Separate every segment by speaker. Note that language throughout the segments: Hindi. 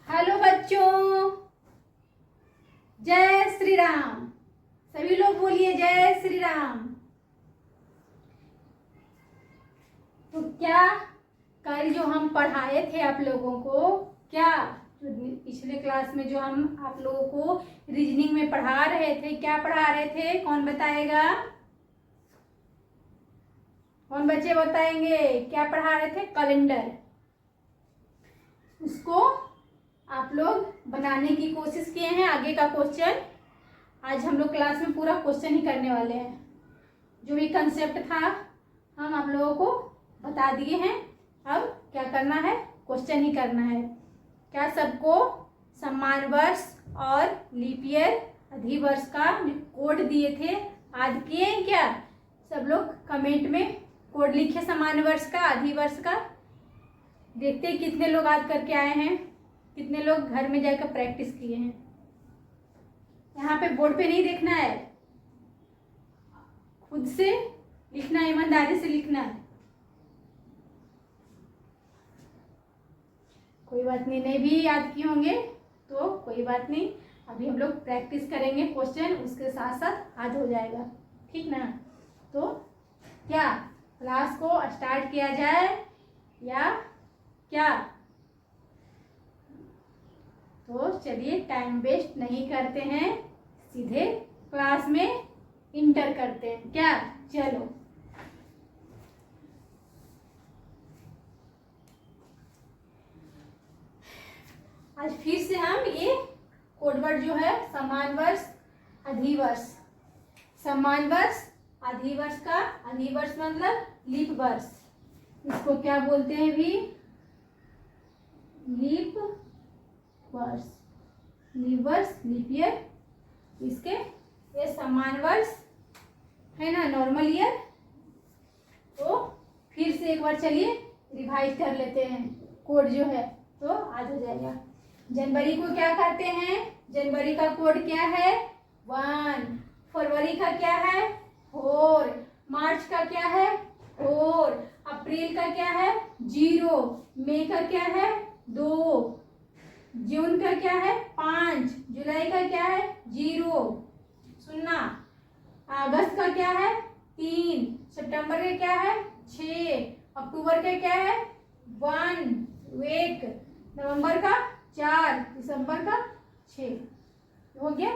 Speaker 1: हेलो बच्चों, जय श्री राम। सभी लोग बोलिए जय श्री राम। तो क्या कल जो हम पढ़ाए थे आप लोगों को, क्या पिछले क्लास में जो हम आप लोगों को रीजनिंग में पढ़ा रहे थे, क्या पढ़ा रहे थे? कौन बताएगा? कौन बच्चे बताएंगे क्या पढ़ा रहे थे? कैलेंडर। उसको आप लोग बनाने की कोशिश किए हैं। आगे का क्वेश्चन आज हम लोग क्लास में पूरा क्वेश्चन ही करने वाले हैं। जो भी कंसेप्ट था हम आप लोगों को बता दिए हैं। अब क्या करना है? क्वेश्चन ही करना है। क्या सबको सम्मान वर्ष और लीप ईयर अधिवर्ष का कोड दिए थे याद किए हैं क्या? सब लोग कमेंट में कोड लिखे सम्मान वर्ष का, अधिवर्ष का। देखते हैं कितने लोग याद करके आए हैं, कितने लोग घर में जाकर प्रैक्टिस किए हैं। यहाँ पे बोर्ड पे नहीं देखना है, खुद से लिखना है, ईमानदारी से लिखना है। कोई बात नहीं, नहीं भी याद किए होंगे तो कोई बात नहीं, अभी हम लोग प्रैक्टिस करेंगे क्वेश्चन, उसके साथ साथ याद हो जाएगा, ठीक ना? तो क्या क्लास को स्टार्ट किया जाए या क्या? तो चलिए टाइम वेस्ट नहीं करते हैं, सीधे क्लास में इंटर करते हैं। क्या? चलो आज फिर से हम ये कोडवर्ड जो है सम्मान वर्ष अधिवर्ष, सम्मान वर्ष अधिवर्ष का, अधिवर्ष मतलब लीप वर्ष, इसको क्या बोलते हैं भी? लीप वर्ष, लीप वर्ष, लीप ईयर। इसके ये सम्मान वर्ष है ना, नॉर्मल ईयर। तो फिर से एक बार चलिए रिवाइज कर लेते हैं कोड जो है, तो आज हो जाएगा। जनवरी को क्या कहते हैं? जनवरी का कोड क्या है? 1। फरवरी का क्या है? 4। मार्च का क्या है? 4। अप्रैल का क्या है? 0। मई का क्या है? 2। जून का क्या है? 5। जुलाई का क्या है? 0। सुनना। अगस्त का क्या है? 3। सितंबर का क्या है? 6। अक्टूबर का क्या है? 1। नवंबर का 4। दिसंबर का 6। हो गया।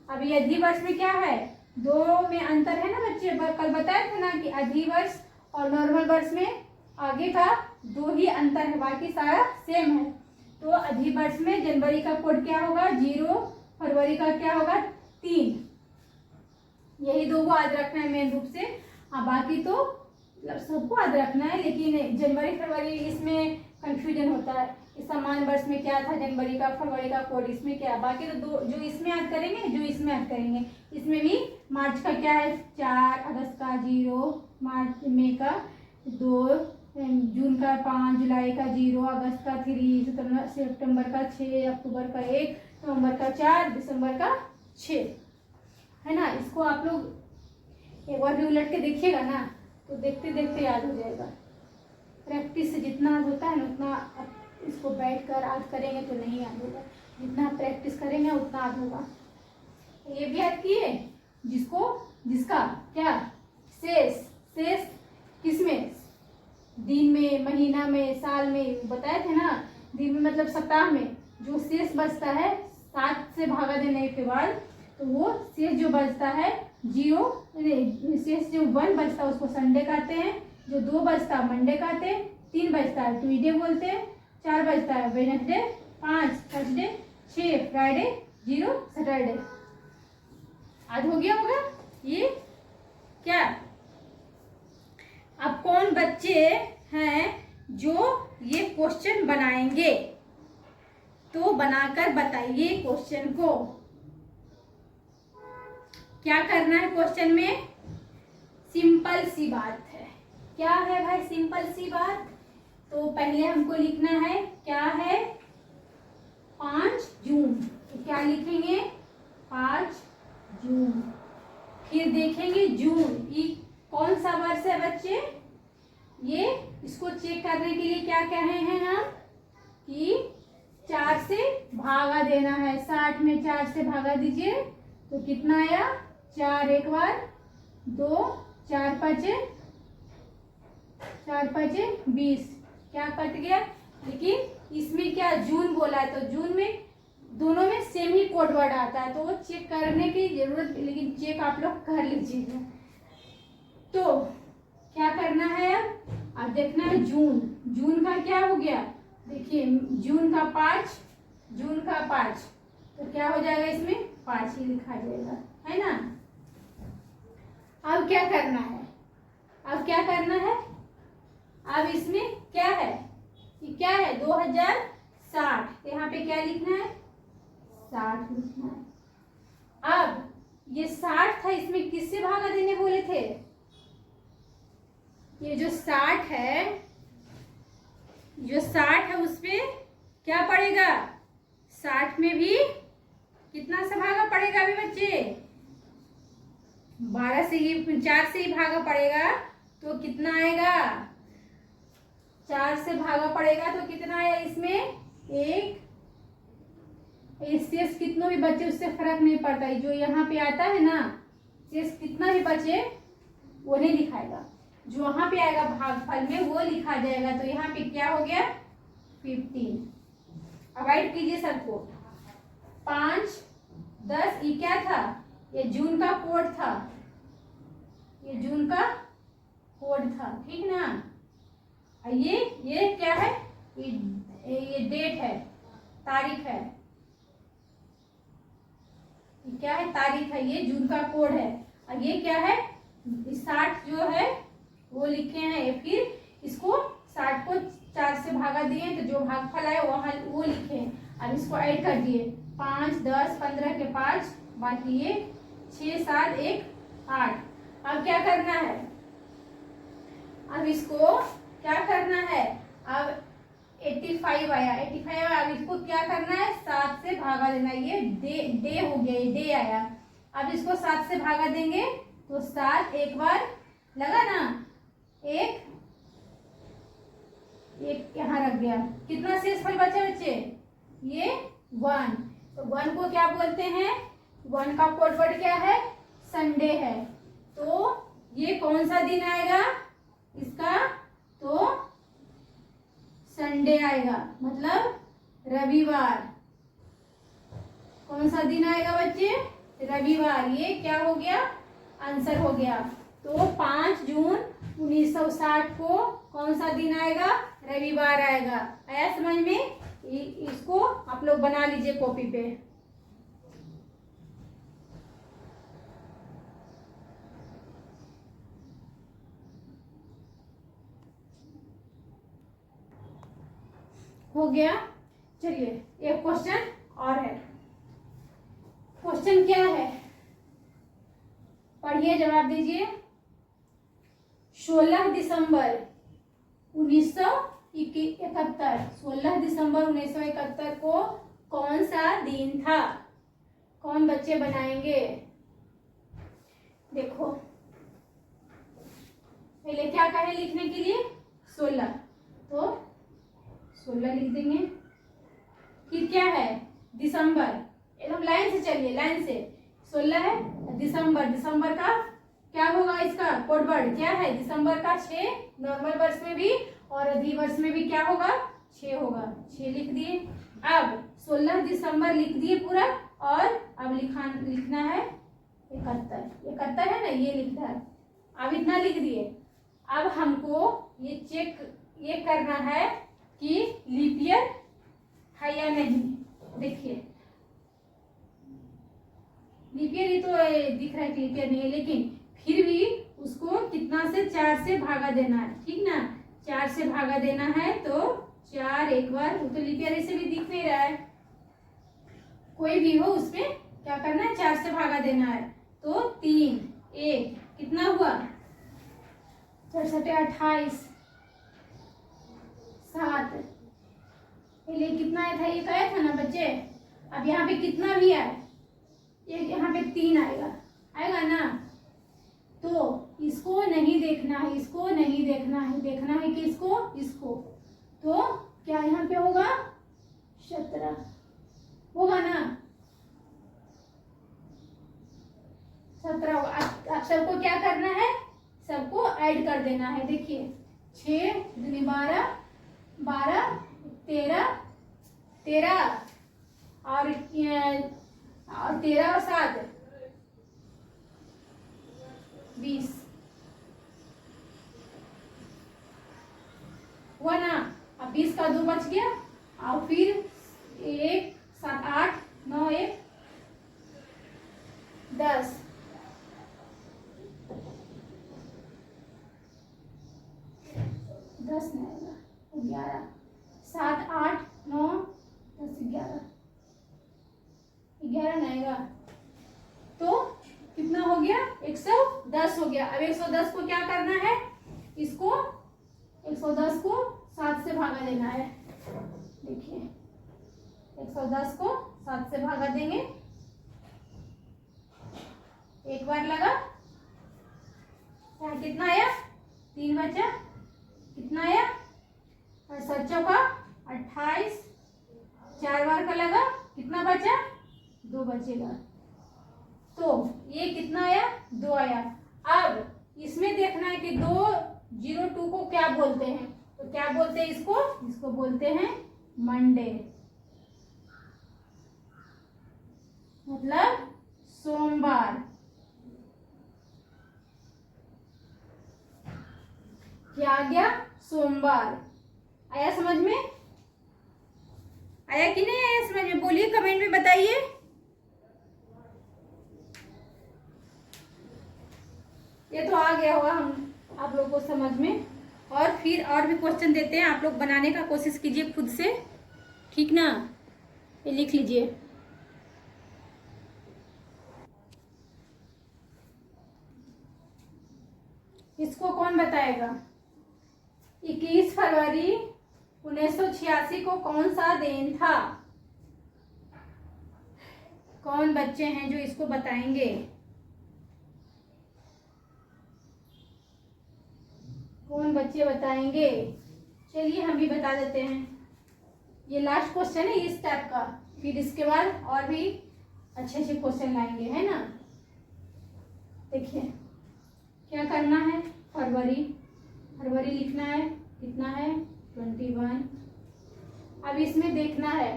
Speaker 1: अब ये अधिवर्ष में क्या है? 2 में अंतर है ना बच्चे, कल बताया था ना कि अधिवर्ष और नॉर्मल वर्ष में आगे का 2 ही अंतर है, बाकी सारा सेम है। तो अधिवर्ष में जनवरी का कोड क्या होगा? 0। फरवरी का क्या होगा? 3। यही 2 को याद रखना है मेन रूप से। हाँ, बाकी तो सबको याद रखना है, लेकिन जनवरी फरवरी इसमें कंफ्यूजन होता है कि समान वर्ष में क्या था, जनवरी का फरवरी का कोड इसमें क्या। बाकी तो 2 जो इसमें याद करेंगे, जो इसमें याद करेंगे। इसमें भी मार्च का क्या है? 4। अगस्त का 0। मार्च मई का 2। जून का 5। जुलाई का 0। अगस्त का 3। सितंबर का 6। अक्टूबर का 1। नवंबर का 4। दिसंबर का 6 है ना। इसको आप लोग एक बार भी उलट के देखिएगा ना, तो देखते देखते याद हो जाएगा। प्रैक्टिस से जितना याद होता है ना उतना इसको बैठ कर याद करेंगे तो नहीं याद होगा, जितना प्रैक्टिस करेंगे उतना याद होगा। ये भी याद किए जिसका क्या शेष, शेष किसमें? दिन में, महीना में, साल में बताए थे ना। दिन में मतलब सप्ताह में जो शेष बचता है 7 से भागा देने के बाद, तो वो शेष जो बचता है 0, शेष जो 1 बचता है उसको संडे कहते हैं, जो 2 बचता है मंडे कहते हैं, 3 बचता है ट्यूसडे बोलते हैं, 4 बचता है वेडनेसडे, 5 थर्सडे, 6 फ्राइडे, 0 सैटरडे। आज हो गया होगा ये क्या? अब कौन बच्चे हैं जो ये क्वेश्चन बनाएंगे? तो बनाकर बताइए क्वेश्चन को। क्या करना है क्वेश्चन में? सिंपल सी बात है। क्या है भाई सिंपल सी बात? तो पहले हमको लिखना है, क्या है? 5 जून। तो क्या लिखेंगे? 5 जून। फिर देखेंगे जून, ये कौन सा वर्ष है बच्चे? ये इसको चेक करने के लिए क्या कहे हैं हम कि 4 से भागा देना है। 60 में 4 से भागा दीजिए तो कितना आया, 4 एक बार, 2 4 5 20, क्या कट गया। लेकिन इसमें क्या जून बोला है, तो जून में दोनों में सेम ही कोड वर्ड आता है, तो वो चेक करने की जरूरत, लेकिन चेक आप लोग कर लीजिएगा। तो क्या करना है, अब देखना है जून। जून का क्या हो गया, देखिए जून का 5, तो क्या हो जाएगा, इसमें 5 ही लिखा जाएगा, है ना। अब क्या करना है, अब इसमें क्या है, ये क्या है 2060, तो यहाँ पे क्या लिखना है, 60 लिखना है। अब ये 60 था, इसमें किससे भागा देने बोले थे, ये जो 60 है, उसपे क्या पड़ेगा, 60 में भी कितना से भागा पड़ेगा अभी बच्चे, 12 से ही, 4 से ही भागा पड़ेगा, तो कितना आएगा, 4 से भागा पड़ेगा तो कितना आया, इसमें 1, शेष कितनों भी बचे उससे फर्क नहीं पड़ता, जो यहाँ पे आता है ना, शेष कितना भी बचे वो नहीं लिखाएगा, जो वहां पे आएगा भागफल में वो लिखा जाएगा। तो यहाँ पे क्या हो गया, 15। अवॉइड कीजिए सबको। 5 10, ये क्या था, ये जून का कोड था, ठीक ना। ये क्या है, ये डेट है, तारीख है, ये क्या है, तारीख है, ये जून का कोड है। और ये क्या है, 60 जो है वो लिखे हैं, फिर इसको 60 को 4 से भागा दिए, तो जो भागफल आए वहां वो लिखे हैं। अब इसको ऐड कर दिए, 5 10 15 के 5, बाकी ये 6 7 1 8। अब क्या करना है, अब इसको क्या करना है, अब 85 आया, अब इसको क्या करना है, 7 से भागा देना। ये डे हो गया, ये डे आया। अब इसको 7 से भागा देंगे तो 7 एक बार लगा ना, एक यहाँ रख गया, कितना शेषफल बचा बच्चे, ये 1। तो 1 को क्या बोलते हैं, 1 का कोड वर्ड क्या है, संडे है। तो ये कौन सा दिन आएगा इसका, तो संडे आएगा, मतलब रविवार। कौन सा दिन आएगा बच्चे, रविवार। ये क्या हो गया, आंसर हो गया। तो 5 जून 1960 को कौन सा दिन आएगा, रविवार आएगा। आया समझ में, इसको आप लोग बना लीजिए कॉपी पे। हो गया। चलिए एक क्वेश्चन और है। क्वेश्चन क्या है, पढ़िए, जवाब दीजिए। 16 दिसंबर 1971, 16 दिसंबर 1971 को कौन सा दिन था, कौन बच्चे बनाएंगे। देखो पहले क्या कहे लिखने के लिए, 16, तो 16 लिख देंगे। फिर क्या है, दिसंबर, एकदम लाइन से चलिए, लाइन से। 16 है, दिसंबर का क्या होगा, इसका कोड वर्ड क्या है, दिसंबर का 6, नॉर्मल वर्ष में भी और अधिवर्ष में भी क्या होगा, 6 होगा, 6 लिख दिए। अब 16 दिसंबर लिख दिए पूरा, और अब लिखना है 71 है ना, ये लिखना है। अब इतना लिख दिए। अब हमको ये करना है कि लीप ईयर है या नहीं। देखिए लीप ईयर, ये तो दिख रहा है कि लीप ईयर नहीं है, लेकिन फिर भी उसको कितना से, 4 से भागा देना है, ठीक ना। 4 से भागा देना है, तो 4 एक बार, वो तो लीप ईयर ऐसे भी दिख नहीं रहा है, कोई भी हो उसमें क्या करना है, 4 से भागा देना है। तो 3 1 कितना हुआ, 4 7 28 7, पहले कितना आया था, ये तो आया था ना बच्चे। अब यहाँ पे कितना भी आए, यहाँ पे 3 आएगा ना। तो इसको नहीं देखना है, इसको नहीं देखना है, देखना है कि इसको। तो क्या यहाँ पे होगा, 17, होगा ना? 17 होगा। अब सबको क्या करना है, सबको ऐड कर देना है। देखिए 6 दूनी 12, 12 13, 13 और 13 और 7 20 हुआ ना। अब 20 का 2 बच गया और फिर 1 7 8 9 1 10 10 नहीं आएगा, 11 7 8 9 10 11 11 नहीं आएगा, तो कितना हो गया? 110 हो गया। अब 110 को क्या करना है, इसको 110 को 7 से भागा देना है। देखिए 110 को 7 से भागा देंगे, एक बार लगा, यहाँ कितना आया? 3 बचा, कितना आया? और 7 चौका 28, 4 बार का लगा, कितना बचा? 2 बचेगा। तो ये कितना आया? 2 आया। अब इसमें देखना है कि 202 को क्या बोलते हैं, तो क्या बोलते हैं इसको? इसको बोलते हैं मंडे, मतलब सोमवार। क्या आ गया? सोमवार। आया समझ में? आया कि नहीं आया समझ में? बोलिए, कमेंट में बताइए। ये तो आ गया होगा हम आप लोगों को समझ में। और फिर और भी क्वेश्चन देते हैं, आप लोग बनाने का कोशिश कीजिए खुद से, ठीक ना? ये लिख लीजिए। इसको कौन बताएगा? 21 फरवरी 1986 को कौन सा दिन था? कौन बच्चे हैं जो इसको बताएंगे? कौन बच्चे बताएंगे? चलिए हम भी बता देते हैं। ये लास्ट क्वेश्चन है इस टाइप का, फिर इसके बाद और भी अच्छे अच्छे क्वेश्चन लाएंगे, है ना? देखिए क्या करना है, फरवरी, फरवरी लिखना है, कितना है? 21। अब इसमें देखना है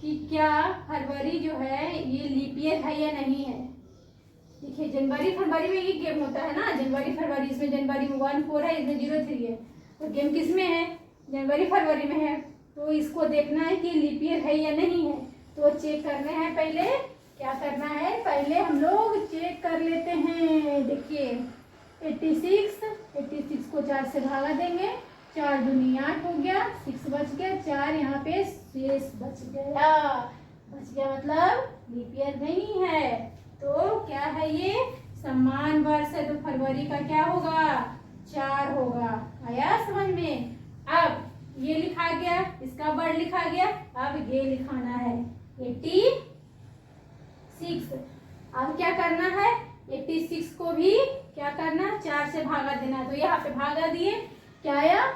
Speaker 1: कि क्या फरवरी जो है ये लीप ईयर है या नहीं है। देखिए जनवरी फरवरी में ये गेम होता है ना, जनवरी फरवरी, इसमें जनवरी में 1 4 है, इसमें 0 3 है, तो गेम किस में है? जनवरी फरवरी में है। तो इसको देखना है कि लीप ईयर है या नहीं है, तो चेक करने हैं। पहले क्या करना है, पहले हम लोग चेक कर लेते हैं। देखिए 86 को 4 से भागा देंगे, 4 दूनी 8 हो गया, 6 बच गया, 4 यहाँ पे शेष बच गया, मतलब लीप ईयर नहीं है। तो क्या है ये? समान वर्ष है, तो फरवरी का क्या होगा? 4 होगा। आया समझ में? अब ये लिखा गया, इसका वर्ड लिखा गया, अब ये लिखाना है 86। अब क्या करना है, 86 को भी क्या करना? 4 से भागा देना। तो यहाँ पे भागा दिए, क्या आया?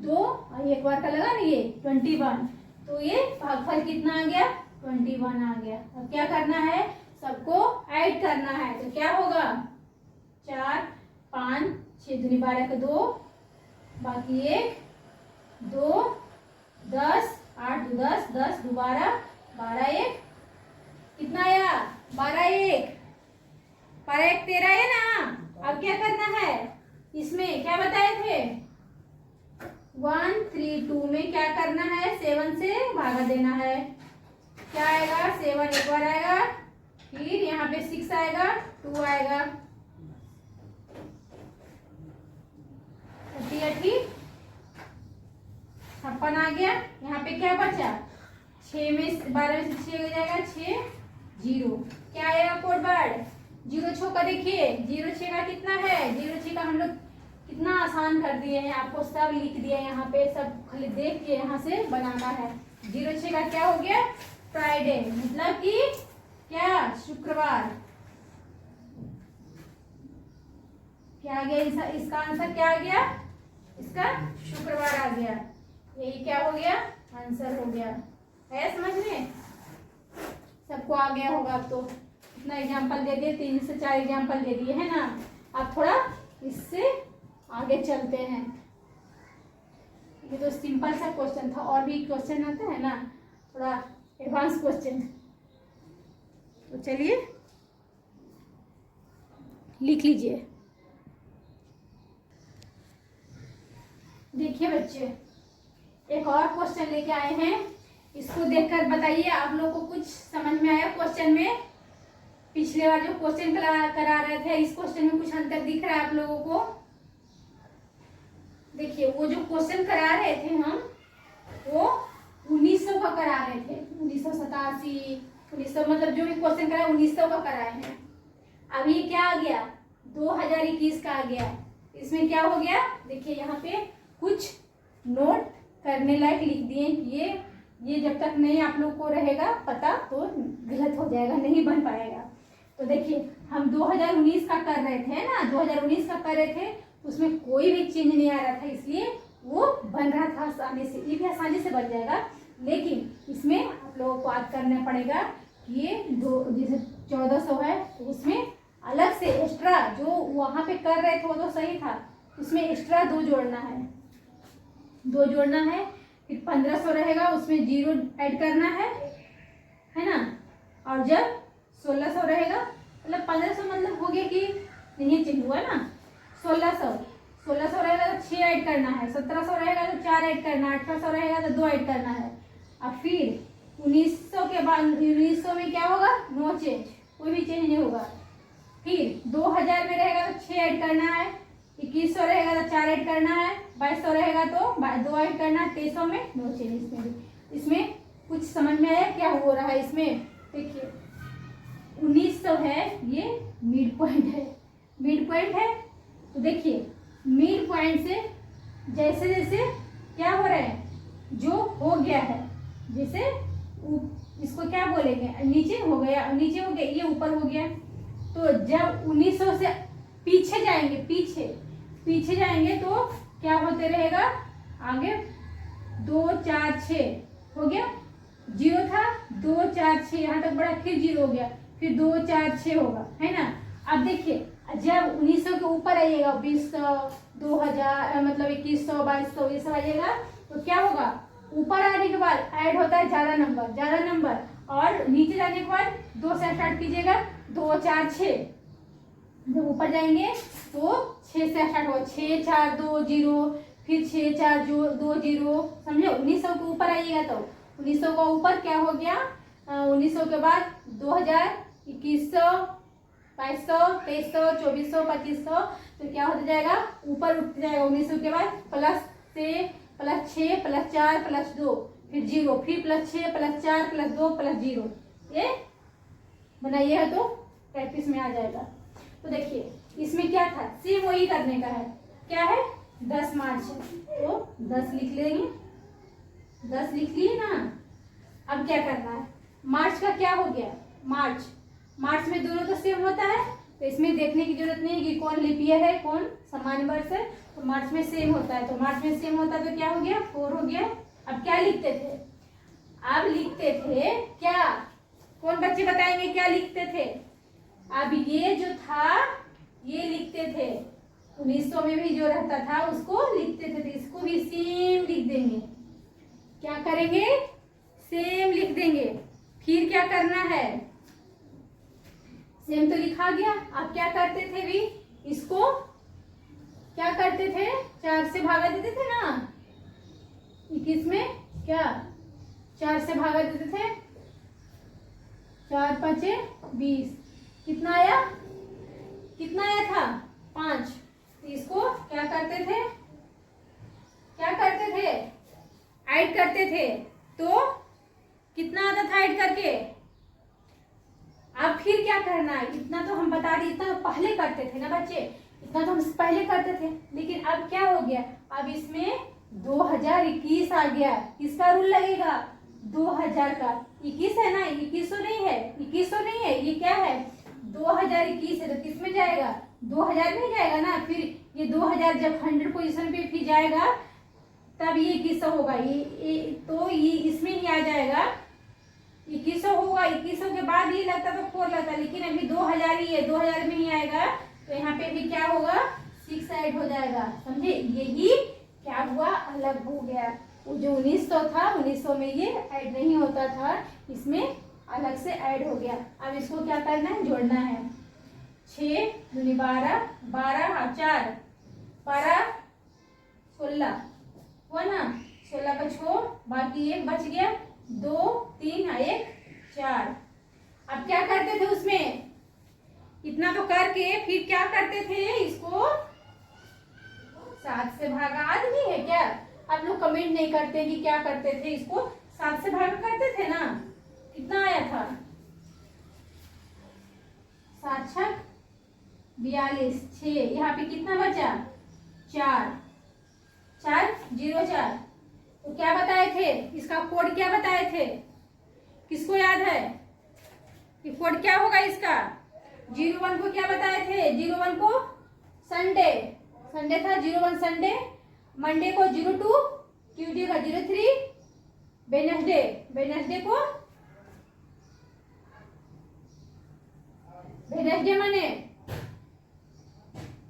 Speaker 1: 2 और एक बार का लगा ना ये 21, तो ये भागफल कितना आ गया? 21 आ गया। अब क्या करना है, सबको ऐड करना है, तो क्या होगा? 4 5 6 दूनी 12 का 2, बाकी 1 2 10 8 2 10 10 2 12 12 1 कितना आया? 12 1 12 1 13 है ना। अब क्या करना है, इसमें क्या बताए थे? 1 3 2 में क्या करना है? 7 से भागा देना है। क्या आएगा? 7 एक बार आएगा, फिर यहाँ पे 6 आएगा, 2 आएगा, 38 56 आ गया। यहाँ पे क्या बचा? 6 में 12 में से 6 हो जाएगा, 6 0। क्या आएगा कोड वर्ड? 0 6 का। देखिए 0 6 का कितना है? 0 6 का हम लोग कितना आसान कर दिए हैं, आपको सब लिख दिया यहाँ पे, सब खाली देख के यहाँ से बनाना है। 0 6 का क्या हो गया? फ्राइडे, मतलब कि क्या? शुक्रवार। क्या आ गया? इसका आंसर क्या आ गया? इसका शुक्रवार आ गया। यही क्या हो गया? आंसर हो गया। है समझ में? सबको आ गया होगा। अब तो इतना एग्जाम्पल दे दिए, 3 से 4 एग्जाम्पल दे दिए है ना। अब थोड़ा इससे आगे चलते हैं। ये तो सिंपल सा क्वेश्चन था, और भी क्वेश्चन आते हैं ना थोड़ा एडवांस क्वेश्चन। तो चलिए लिख लीजिए। देखिए बच्चे, एक और क्वेश्चन लेके आए हैं, इसको देखकर बताइए आप लोग को कुछ समझ में आया क्वेश्चन में। पिछले बार जो क्वेश्चन करा रहे थे, इस क्वेश्चन में कुछ अंतर दिख रहा है आप लोगों को? देखिए, वो जो क्वेश्चन करा रहे थे हम, वो 1900 का करा रहे थे। 1987, 1900, मतलब जो भी क्वेश्चन करा 1900 का कराए हैं। अब ये क्या आ गया, 2021 का आ गया। इसमें क्या हो गया, देखिए यहाँ पे कुछ नोट करने लायक लिख दिए कि ये जब तक नहीं आप लोग को रहेगा पता तो गलत हो जाएगा, नहीं बन पाएगा। तो देखिए, हम 2019 का कर रहे थे ना, 2019 का कर रहे थे, उसमें कोई भी चेंज नहीं आ रहा था, इसलिए वो बन रहा था आसानी से। ये भी आसानी से बन जाएगा, लेकिन इसमें आप लोगों को याद करना पड़ेगा कि ये जैसे 1400 है, तो उसमें अलग से एक्स्ट्रा जो वहाँ पे कर रहे थे वो तो सही था, उसमें एक्स्ट्रा 2 जोड़ना है, 2 जोड़ना है। फिर 1500 रहेगा, उसमें 0 ऐड करना है ना। और जब 1600 रहेगा, मतलब 1500 मतलब हो गया कि नहीं चेंज हुआ ना। 1600 रहेगा तो 6 ऐड करना है, 1700 रहेगा तो 4 ऐड करना है, 1800 रहेगा तो 2 ऐड करना है। और फिर 1900 के बाद 1900 में क्या होगा, नो चेंज, कोई भी चेंज नहीं होगा। फिर 2000 में रहेगा तो 6 ऐड करना है, 2100 रहेगा तो 4 ऐड करना है, 2200 रहेगा तो 2 ऐड करना है, 2300 में नो चेंज। इसमें भी, इसमें कुछ समझ में आया क्या हो रहा है इसमें? देखिए 1900 है, ये मिड पॉइंट है, मिड पॉइंट है। तो देखिए मिड पॉइंट से जैसे जैसे क्या हो रहा है, जो हो गया है, जैसे इसको क्या बोलेंगे, नीचे हो गया, नीचे हो गया, ये ऊपर हो गया। तो जब 1900 से पीछे जाएंगे, पीछे जाएंगे तो क्या होते रहेगा, आगे 2 4 6 हो गया, 0 था, 2 4 6 यहाँ तक बढ़ा, फिर 0 हो गया, फिर 2 4 6 होगा, है ना। अब देखिए जब 1900 के ऊपर आइएगा, 2000 2000 मतलब 2100 2200 ये सब आइएगा, तो क्या होगा, ऊपर आने के बाद ऐड होता है ज्यादा नंबर, और नीचे जाने के बाद 2 से स्टार्ट कीजिएगा, 2 4 6। जब ऊपर जाएंगे तो 6 से स्टार्ट होगा, 6 4 2 0, फिर 6 4 2 0, समझे। 1900 के ऊपर आइएगा तो 1900 का ऊपर क्या हो गया, 1900 के बाद 2000, 2100, 2200, 2300, 2400, 2500, तो क्या होता जाएगा, ऊपर उठते जाएगा। 1900 के बाद प्लस 6 प्लस 4 प्लस 2, फिर 0, फिर प्लस 6 प्लस 4 प्लस 2 प्लस 0। ये बनाइएगा तो प्रैक्टिस में आ जाएगा। तो देखिए इसमें क्या था, सेम वही करने का है, क्या है, 10 मार्च, तो 10 लिख लेंगे, 10 लिख लिए ना। अब क्या करना है, मार्च का क्या हो गया, मार्च में दोनों तो सेम होता है, तो इसमें देखने की जरूरत नहीं है कि कौन लीप ईयर है कौन सामान्य वर्ष है, तो मार्च में सेम होता है, तो मार्च में सेम होता है तो क्या हो गया, 4 हो गया। अब क्या लिखते थे, अब लिखते थे क्या, कौन बच्चे बताएंगे क्या लिखते थे? अब ये जो था ये लिखते थे, 1900 में भी जो रहता था उसको लिखते थे, तो इसको भी सेम लिख देंगे। क्या करेंगे, सेम लिख देंगे। फिर क्या करना है, सेम तो लिखा गया। आप क्या करते थे भी, इसको क्या करते थे, 4 से भागा देते थे ना, 21 में क्या 4 से भागा देते थे, 4 5 20, कितना आया था 5। तो इसको क्या करते थे, ऐड करते थे, तो कितना आता था ऐड करके। अब फिर क्या करना है, इतना तो हम बता दिए, इतना तो पहले करते थे ना बच्चे, इतना तो हम पहले करते थे, लेकिन अब क्या हो गया, अब इसमें 2021 आ गया। किसका रूल लगेगा, 2000 का, 21 है ना, 2100 नहीं है, 2100 नहीं है, ये क्या है 2021 है, तो किस में जाएगा, 2000 में जाएगा ना। फिर ये 2000 जब 100 पोजीशन पे फिर जाएगा तब ये 2100 होगा, ये तो ये इसमें नहीं आ जाएगा, 2100 होगा, 2100 के बाद ये लगता तो 4 लगता, लेकिन अभी 2000 ही है, 2000 में ही आएगा, तो यहाँ पे भी क्या होगा 6 ऐड हो जाएगा, समझे। यही क्या हुआ, अलग हो गया। वो जो 1900 था, 1900 में ये ऐड नहीं होता था, इसमें अलग से ऐड हो गया। अब इसको क्या करना है, जोड़ना है। 6 दूनी 12, 12 4 12 16 हुआ ना, 16 का 6, बाकी 1 बच गया, 2 3 1 4। अब क्या करते थे उसमें, इतना तो करके फिर क्या करते थे, इसको 7 से भागा। आदमी है क्या, आप लोग कमेंट नहीं करते कि क्या करते थे, इसको 7 से भागा करते थे ना। कितना आया था, 7 6 42, 6, यहाँ पे कितना बचा 4 4 0 4। तो क्या बताए थे, इसका कोड क्या बताए थे, किसको याद है कि कोड क्या होगा इसका। 01 को क्या बताए थे, 01 को संडे था, 01 संडे, मंडे को 02, ट्यूसडे का 03, वेडनेसडे को वेडनेसडे माने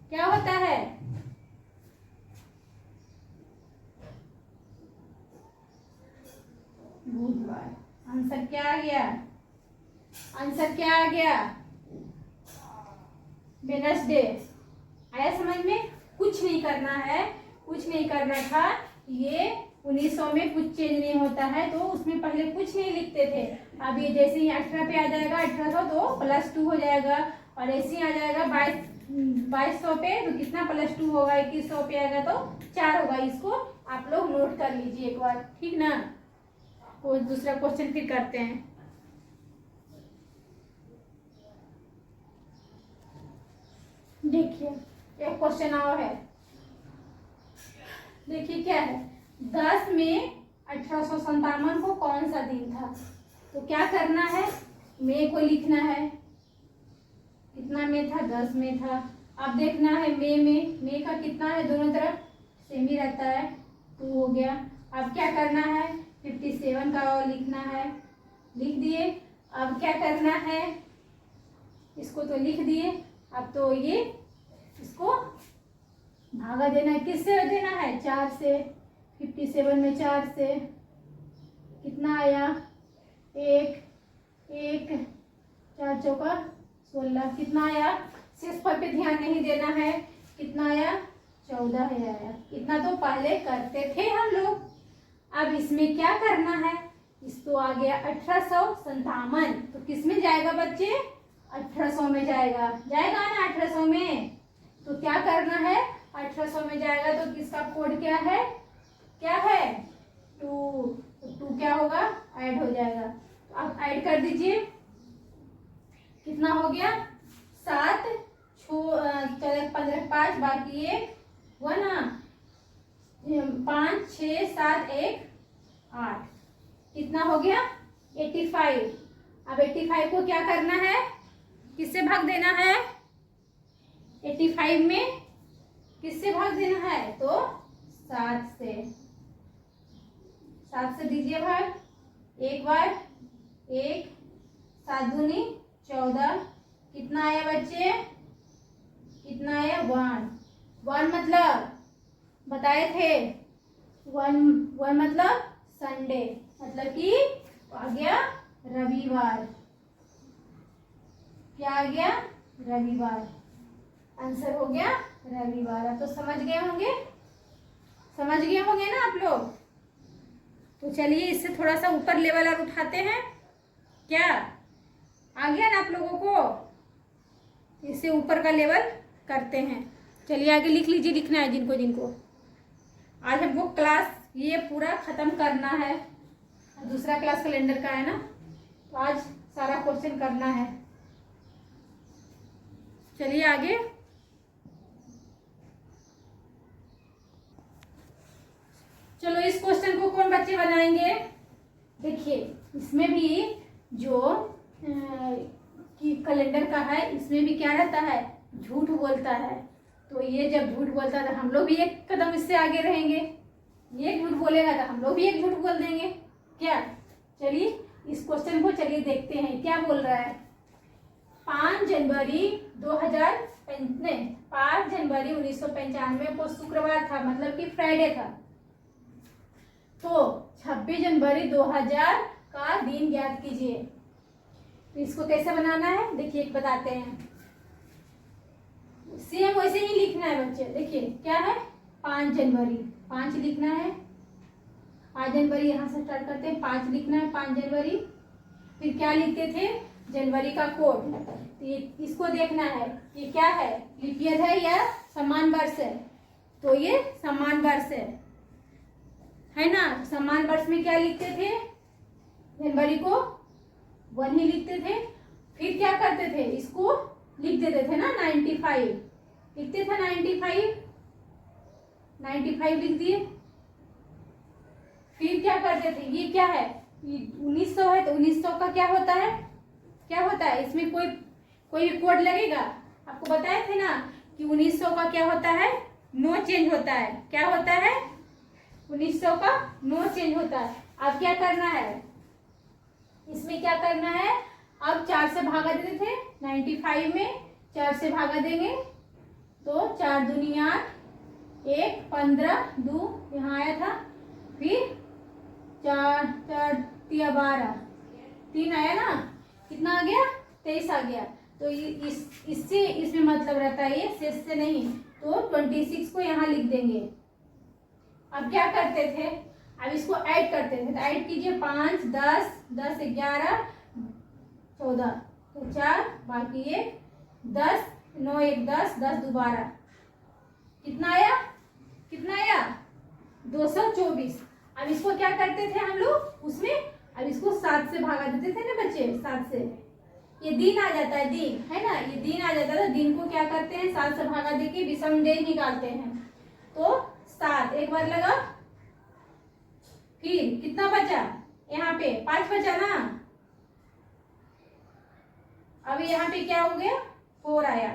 Speaker 1: क्या होता है, बुधवार। आंसर क्या आ गया, आंसर क्या आ गया, वेडनेसडे। आया समझ में। कुछ नहीं करना है, कुछ नहीं करना था। ये 1900 में कुछ चेंज नहीं होता है, तो उसमें पहले कुछ नहीं लिखते थे। अब ये जैसे ही 18 पे आ जाएगा, 1800 तो +2 हो जाएगा, और ऐसे ही आ जाएगा 2200 पे, तो कितना +2 होगा, 2100 पे आएगा तो 4 होगा। इसको आप लोग नोट कर लीजिए एक बार, ठीक ना। कोई दूसरा क्वेश्चन फिर करते हैं। देखिए एक क्वेश्चन और है, देखिए क्या है, 10 में 1857 को कौन सा दिन था। तो क्या करना है, मई को लिखना है, कितना में था, 10 में था। अब देखना है मई का कितना है, दोनों तरफ सेम ही रहता है, 2 हो गया। अब क्या करना है, 57 का और लिखना है, लिख दिए। अब क्या करना है, इसको तो लिख दिए, अब तो ये इसको भागा देना है, किससे देना है, 4 से। 57 में 4 से कितना आया, 1 1 4 चौका 16, कितना आया, शेषफल पे ध्यान नहीं देना है, कितना आया 14 है आया। इतना तो पहले करते थे हम लोग। अब इसमें क्या करना है, इस तो आ गया 1857, तो किस में जाएगा बच्चे, 1800 में जाएगा, जाएगा ना 1800 में। तो क्या करना है, 1800 में जाएगा तो किसका कोड क्या है, 2 क्या होगा, ऐड हो जाएगा। तो आप ऐड कर दीजिए, कितना हो गया, 7 15 5 बाकी 1 हुआ ना, 5 6 7 1 8, कितना हो गया 85। अब 85 को क्या करना है, किससे भाग देना है, 85 में किससे भाग देना है, तो 7 से। 7 से दीजिए भाग, एक बार 1, 7 दूनी 14, कितना आया बच्चे, कितना आया 1 मतलब बताए थे, 1 मतलब संडे, मतलब कि आ गया रविवार, क्या आ गया, रविवार। आंसर हो गया रविवार। अब तो समझ गए होंगे, समझ गए होंगे ना आप लोग। तो चलिए इससे थोड़ा सा ऊपर लेवल और उठाते हैं, क्या आ गया ना आप लोगों को, इससे ऊपर का लेवल करते हैं। चलिए आगे लिख लीजिए, लिखना है जिनको जिनको। आज हमको क्लास ये पूरा खत्म करना है, दूसरा क्लास कैलेंडर का है ना, तो आज सारा क्वेश्चन करना है। चलिए आगे, चलो इस क्वेश्चन को कौन बच्चे बनाएंगे। देखिए इसमें भी जो कैलेंडर का है, इसमें भी क्या रहता है, झूठ बोलता है। तो ये जब झूठ बोलता है तो हम लोग भी एक कदम इससे आगे रहेंगे, ये झूठ बोलेगा तो हम लोग भी एक झूठ बोल देंगे, क्या। चलिए इस क्वेश्चन को चलिए देखते हैं क्या बोल रहा है। 5 जनवरी 1995 को शुक्रवार था, मतलब कि फ्राइडे था। तो 26 जनवरी 2000 का दिन ज्ञात कीजिए। तो इसको कैसे बनाना है देखिए, एक बताते हैं। सेम वैसे ही लिखना है बच्चे। देखिए क्या है, 5 जनवरी, 5 लिखना है। 5 जनवरी यहाँ से स्टार्ट करते हैं, 5 लिखना है 5 जनवरी। फिर क्या लिखते थे, जनवरी का कोड। तो ये इसको देखना है ये क्या है, लीप ईयर है या समान वर्ष है। तो ये समान वर्ष है ना। समान वर्ष में क्या लिखते थे, जनवरी को 1 ही लिखते थे। फिर क्या करते थे, इसको लिख देते थे ना 95, लिखते थे 95 लिख दिए। फिर क्या करते थे, ये क्या है, 1900 है तो 1900 का क्या होता है, इसमें कोई भी कोड लगेगा। आपको बताए थे ना कि 1900 का क्या होता है, नो चेंज होता है। क्या होता है, 1900 का नो चेंज होता है। अब क्या करना है, इसमें क्या करना है, अब 4 से भागा देते थे 95 में, 4 से भागा देंगे तो 4 दूनी 8, 1 15 2 यहाँ आया था। फिर 4 4 3 12, 3 आया ना, कितना आ गया, 23 आ गया। तो इससे इसमें मतलब रहता है, ये शेष से नहीं। तो 26 को यहाँ लिख देंगे। अब क्या करते थे, अब इसको ऐड करते थे। तो ऐड कीजिए, 5 10 10 11 14, तो 4 बाकी 1 10 9 1 10 10 2 12, कितना आया 224। अब इसको क्या करते थे हम लोग उसमें, अब इसको 7 से भागा देते थे ना बच्चे, 7 से ये दिन आ जाता है, दिन है ना, ये दिन आ जाता था। दिन को क्या करते हैं, 7 से भागा देके विषम डे निकालते हैं। तो 7 एक बार लगा, फिर कितना बचा, यहाँ पे 5 बचा ना। अब यहाँ पे क्या हो गया, 4 आया।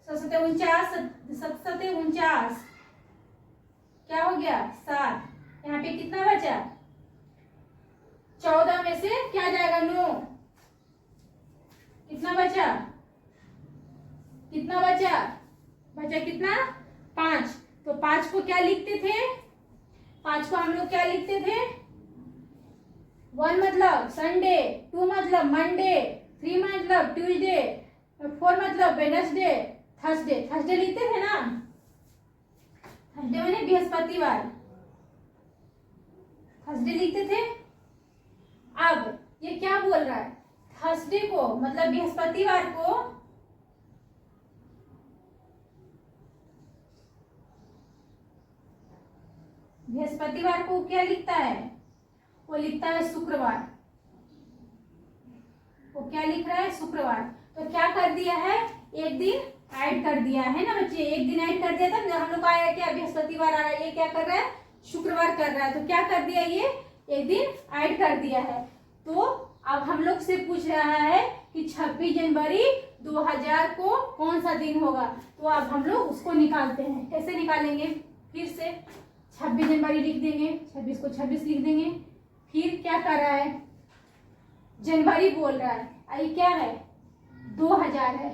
Speaker 1: 7 7 49 क्या हो गया, 7। यहाँ पे कितना बचा, 14 में से क्या जाएगा, 9। कितना बचा, कितना 5। तो 5 को क्या लिखते थे, 5 को हम लोग क्या लिखते थे, 1 मतलब संडे, 2 मतलब मंडे, 3 मतलब ट्यूसडे, 4 मतलब वेडनेसडे, थर्सडे लिखते थे ना। थर्सडे मैंने बृहस्पतिवार, थर्सडे लिखते थे। अब ये क्या बोल रहा है, थर्सडे को मतलब बृहस्पतिवार को क्या लिखता है, वो लिखता है शुक्रवार। वो क्या लिख रहा है, शुक्रवार। तो क्या कर दिया है, एक दिन ऐड कर दिया है ना बच्चे, एक दिन ऐड कर दिया था। हम लोग आया क्या, बृहस्पतिवार आ रहा है, ये क्या कर रहा है, शुक्रवार कर रहा है। तो क्या कर दिया, ये एक दिन ऐड कर दिया है। तो अब हम लोग से पूछ रहा है कि 26 जनवरी 2000 को कौन सा दिन होगा। तो अब हम लोग उसको निकालते हैं। कैसे निकालेंगे, फिर से 26 जनवरी लिख देंगे, 26 को 26 लिख देंगे। फिर क्या कर रहा है, जनवरी बोल रहा है, आई क्या है, 2000 है।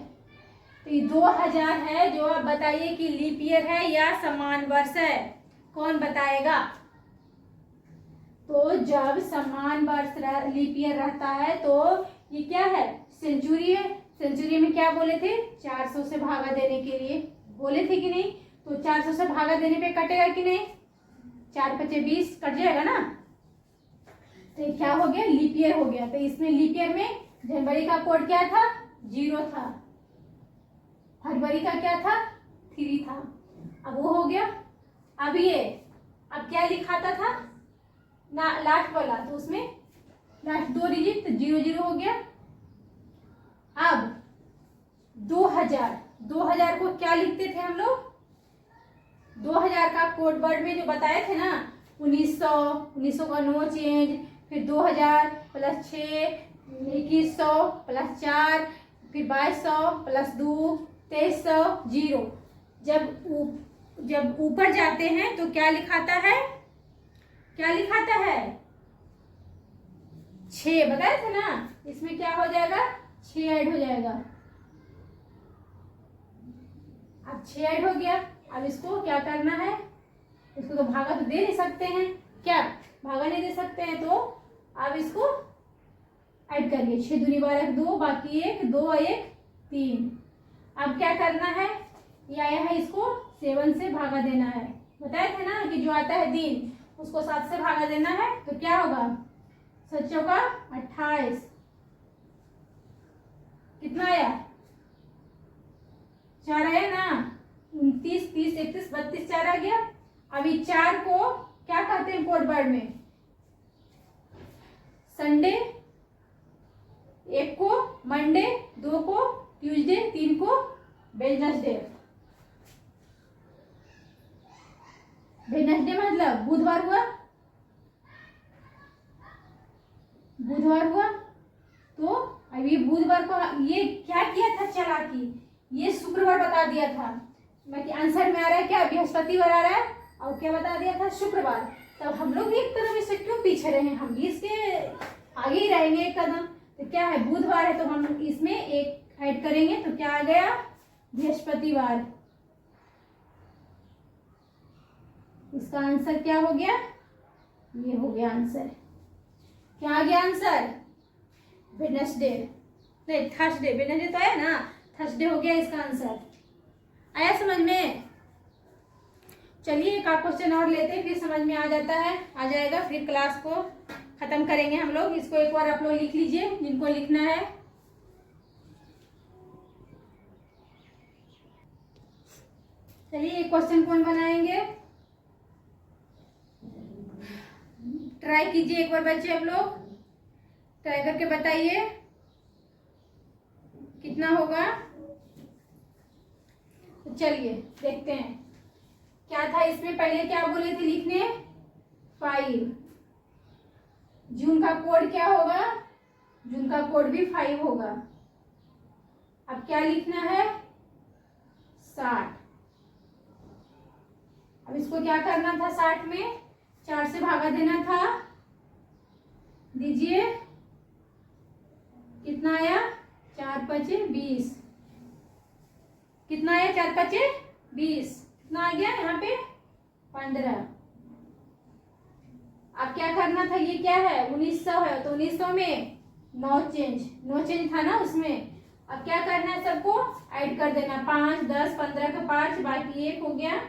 Speaker 1: तो ये 2000 है, जो आप बताइए कि लीप ईयर है या समान वर्ष है, कौन बताएगा। तो जब समान वर्ष लीप ईयर रहता है तो ये क्या है, सेंचुरी है। सेंचुरी में क्या बोले थे, 400 से भागा देने के लिए बोले थे कि नहीं। तो 400 से भागा देने पे कटेगा कि नहीं, 4 5 20 कट जाएगा ना। तो ये क्या हो गया, लीप ईयर हो गया। तो इसमें लीप ईयर में जनवरी का कोड क्या था, 0 था। फरवरी का क्या था, 3 था। अब वो हो गया। अब ये अब क्या लिखाता था ना, लास्ट वाला, तो उसमें लास्ट 2 डिजिट, तो 0 0 हो गया। अब 2000 को क्या लिखते थे हम लोग, 2000 का कोड वर्ड में जो बताए थे ना, 1900 का नो चेंज, फिर 2000 प्लस 6 2100 प्लस 4, फिर 2200 प्लस 2 2300 0। जब ऊपर जाते हैं तो क्या लिखाता है, 6 बताए थे ना, इसमें क्या हो जाएगा, 6 ऐड हो जाएगा। अब 6 ऐड हो गया। अब इसको क्या करना है, इसको तो भागा तो दे नहीं सकते हैं, क्या भागा नहीं दे सकते हैं, तो अब इसको ऐड करिए। 6 दूनी 12 2, बाकी 1 2 1 3। अब क्या करना है, ये आया है, इसको 7 से भागा देना है। बताए थे ना कि जो आता है दिन उसको 7 से भागा देना है, तो क्या होगा, 7 चौका 28। कितना आया, 4 आया ना, 29 30 31 32 4 आ गया। अभी 4 को क्या कहते हैं कोड वर्ड में, संडे, 1 को मंडे, 2 को ट्यूसडे, 3 को वेडनेसडे। वेडनेसडे मतलब बुधवार हुआ, बुधवार हुआ। तो अभी बुधवार को ये क्या किया था चालाकी, ये शुक्रवार बता दिया था, बाकी आंसर में आ रहा है क्या, बृहस्पतिवार आ रहा है, और क्या बता दिया था, शुक्रवार। तब हम लोग भी एक तरफ इससे क्यों पीछे रहे, हम भी इसके आगे ही रहेंगे एक कदम। तो क्या है, बुधवार है तो हम इसमें एक ऐड करेंगे, तो क्या आ गया, बृहस्पतिवार। इसका आंसर क्या हो गया, ये हो गया आंसर। क्या आ गया आंसर, वेडनेसडे, नहीं थर्सडे, वेडनेसडे तो आया ना, थर्सडे हो गया इसका आंसर। आया समझ में। चलिए एक क्वेश्चन और लेते हैं, फिर समझ में आ जाता है, आ जाएगा, फिर क्लास को खत्म करेंगे हम लोग। इसको एक बार आप लोग लिख लीजिए जिनको लिखना है। चलिए एक क्वेश्चन कौन बनाएंगे, ट्राई कीजिए एक बार बच्चे, आप लोग ट्राई करके बताइए कितना होगा। तो चलिए देखते हैं क्या था इसमें। पहले क्या बोले थे लिखने, 5। जून का कोड क्या होगा, जून का कोड भी 5 होगा। अब क्या लिखना है, 60। अब इसको क्या करना था, 60 में 4 से भागा देना था। दीजिए कितना आया, 4 5 20। कितना आया, 4 5 20। कितना आ गया यहाँ पे, 15। अब क्या करना था, ये क्या है, 1900 है, तो 1900 में नो चेंज था ना उसमें। अब क्या करना है, सबको ऐड कर देना, 5 10 15 का 5, बाकी 1 हो गया,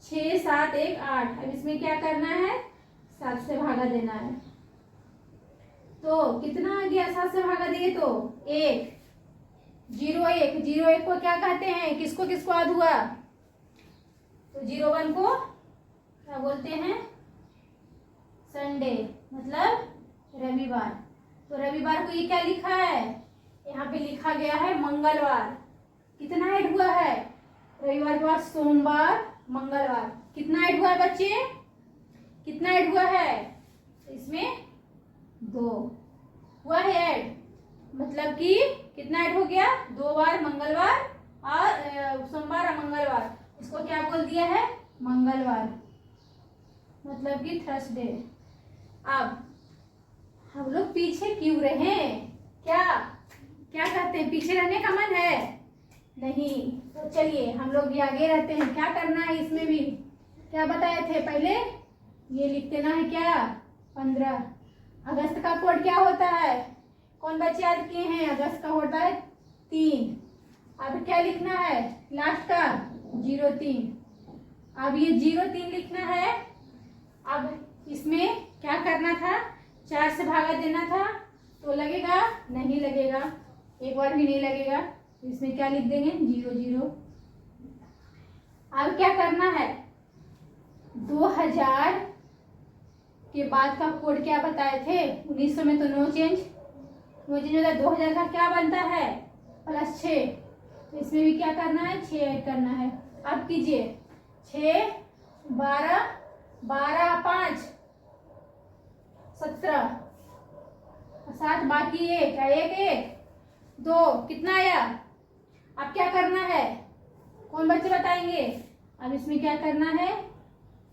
Speaker 1: 6 7 1 8। अब इसमें क्या करना है, 7 से भागा देना है। तो कितना आ गया, 7 से भागा दिए तो 1 0 1 0 1 को क्या कहते हैं, किसको किसको आध हुआ, तो 0 1 को क्या बोलते हैं, संडे, मतलब रविवार। तो रविवार को ये क्या लिखा है, यहाँ पे लिखा गया है मंगलवार। कितना ऐड हुआ है, रविवार के बाद सोमवार मंगलवार। कितना ऐड हुआ है बच्चे, कितना ऐड हुआ है, इसमें 2 हुआ है ऐड, मतलब कि कितना ऐड हो गया, 2 बार मंगलवार और सोमवार और मंगलवार। इसको क्या बोल दिया है, मंगलवार, मतलब कि थर्सडे। अब हम लोग पीछे क्यों रहे, क्या क्या कहते हैं, पीछे रहने का मन है, नहीं। तो चलिए हम लोग भी आगे रहते हैं। क्या करना है, इसमें भी क्या बताए थे पहले, ये लिख देना है क्या, 15। अगस्त का कोड क्या होता है, कौन बच्चे याद किए हैं, अगस्त का होता है 3। अब क्या लिखना है, लास्ट का 03। अब ये 03 लिखना है। अब इसमें क्या करना था, 4 से भागा देना था, तो लगेगा, नहीं लगेगा, एक बार भी नहीं लगेगा। तो इसमें क्या लिख देंगे, 00। अब क्या करना है, 2000 के बाद का कोड क्या बताए थे, 1900 में तो नो चेंज होता है। 2000 का क्या बनता है, +6। तो इसमें भी क्या करना है, 6 ऐड करना है। अब कीजिए, 6 12 12 5 17 7, बाकी 1 1 1 2। कितना आया, अब क्या करना है, कौन बच्चे बताएंगे। अब इसमें क्या करना है,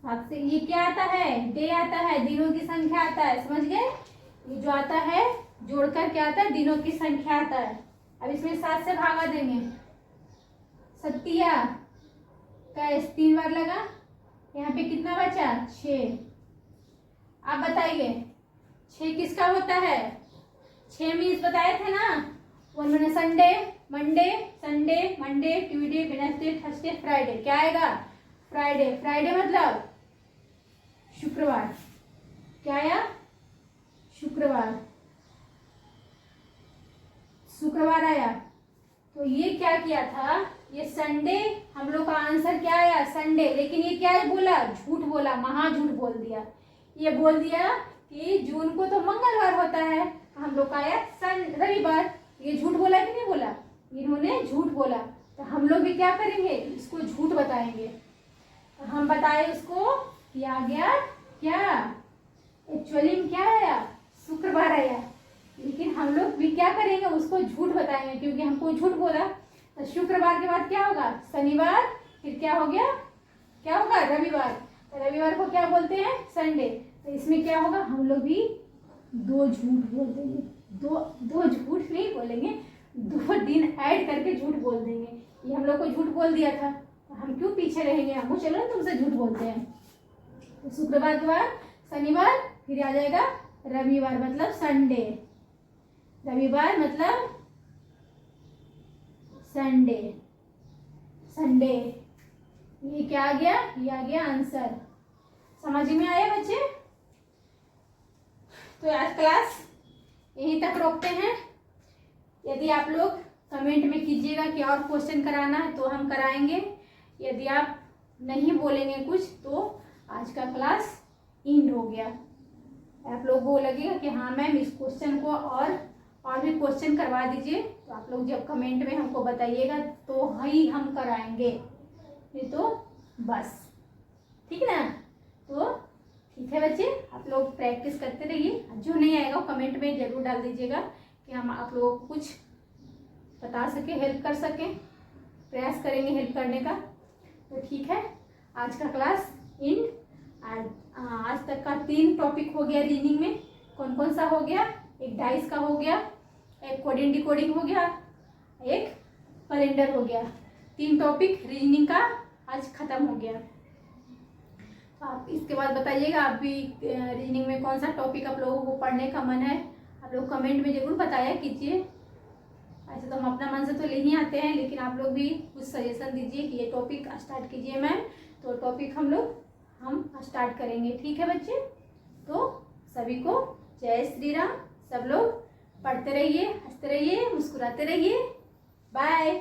Speaker 1: हाथ से, ये क्या आता है, डे आता है, दिनों की संख्या आता है, समझ गए। ये जो आता है जोड़कर क्या आता है, दिनों की संख्या आता है। अब इसमें 7 से भागा देंगे, सत्तिया कैस 3 बार लगा, यहाँ पे कितना बचा 6। आप बताइए 6 किसका होता है? 6 मीन्स बताए थे ना, वन मैंने Sunday, Monday, Sunday, Monday, Tuesday, Wednesday, Thursday, Friday. क्या आएगा? फ्राइडे। फ्राइडे मतलब शुक्रवार। क्या आया? शुक्रवार। शुक्रवार आया। तो ये क्या किया था, ये संडे, हम लोग का आंसर क्या आया? संडे। लेकिन ये क्या बोला? झूठ बोला, महा झूठ बोल दिया। ये बोल दिया कि जून को तो मंगलवार होता है, हम लोग का आया रविवार। ये झूठ बोला कि नहीं बोला? इन्होंने झूठ बोला। तो हम लोग भी क्या करेंगे, इसको झूठ बताएंगे। तो हम बताए उसको कि आ गया क्या, एक्चुअली में क्या आया? शुक्रवार आया। लेकिन हम लोग भी क्या करेंगे, उसको झूठ बताएंगे, क्योंकि हमको झूठ बोला। तो शुक्रवार के बाद क्या होगा? शनिवार। फिर क्या हो गया? क्या होगा? रविवार। तो रविवार को क्या बोलते हैं? संडे। तो इसमें क्या होगा, हम लोग भी 2 झूठ बोल देंगे। दो झूठ नहीं बोलेंगे, 2 दिन ऐड करके झूठ बोल देंगे। ये हम लोग को झूठ बोल दिया था, तो हम क्यों पीछे रहेंगे? हमको चलो ना तुमसे झूठ बोलते हैं। तो शुक्रवार के बाद शनिवार, फिर आ जाएगा रविवार मतलब संडे। रविवार मतलब संडे। संडे। ये क्या आ गया? ये आ गया आंसर। समझ में आया बच्चे? तो आज क्लास यहीं तक रोकते हैं। यदि आप लोग कमेंट में कीजिएगा कि और क्वेश्चन कराना है तो हम कराएंगे। यदि आप नहीं बोलेंगे कुछ तो आज का क्लास एंड हो गया। आप लोगों को लगेगा कि हाँ मैम इस क्वेश्चन को और भी क्वेश्चन करवा दीजिए, तो आप लोग जब कमेंट में हमको बताइएगा तो ही हम कराएंगे, नहीं तो बस। ठीक ना? तो ठीक है बच्चे, आप लोग प्रैक्टिस करते रहिए। जो नहीं आएगा वो कमेंट में जरूर डाल दीजिएगा कि हम आप लोगों को कुछ बता सके, हेल्प कर सकें। प्रयास करेंगे हेल्प करने का। तो ठीक है, आज का क्लास एंड। आज तक का 3 टॉपिक हो गया रीजनिंग में। कौन कौन सा हो गया? एक डाइस का हो गया, एक कोडिंग डिकोडिंग हो गया, एक कैलेंडर हो गया। 3 टॉपिक रीजनिंग का आज खत्म हो गया। तो आप इसके बाद बताइएगा आप भी रीजनिंग में कौन सा टॉपिक आप लोगों को पढ़ने का मन है। आप लोग कमेंट में जरूर बताया कीजिए। ऐसे तो हम अपना मन से तो ले ही आते हैं, लेकिन आप लोग भी कुछ सजेशन दीजिए कि ये टॉपिक स्टार्ट कीजिए मैम, तो टॉपिक हम स्टार्ट करेंगे। ठीक है बच्चे? तो सभी को जय श्री राम। सब लोग पढ़ते रहिए, हंसते रहिए, मुस्कुराते रहिए। बाय।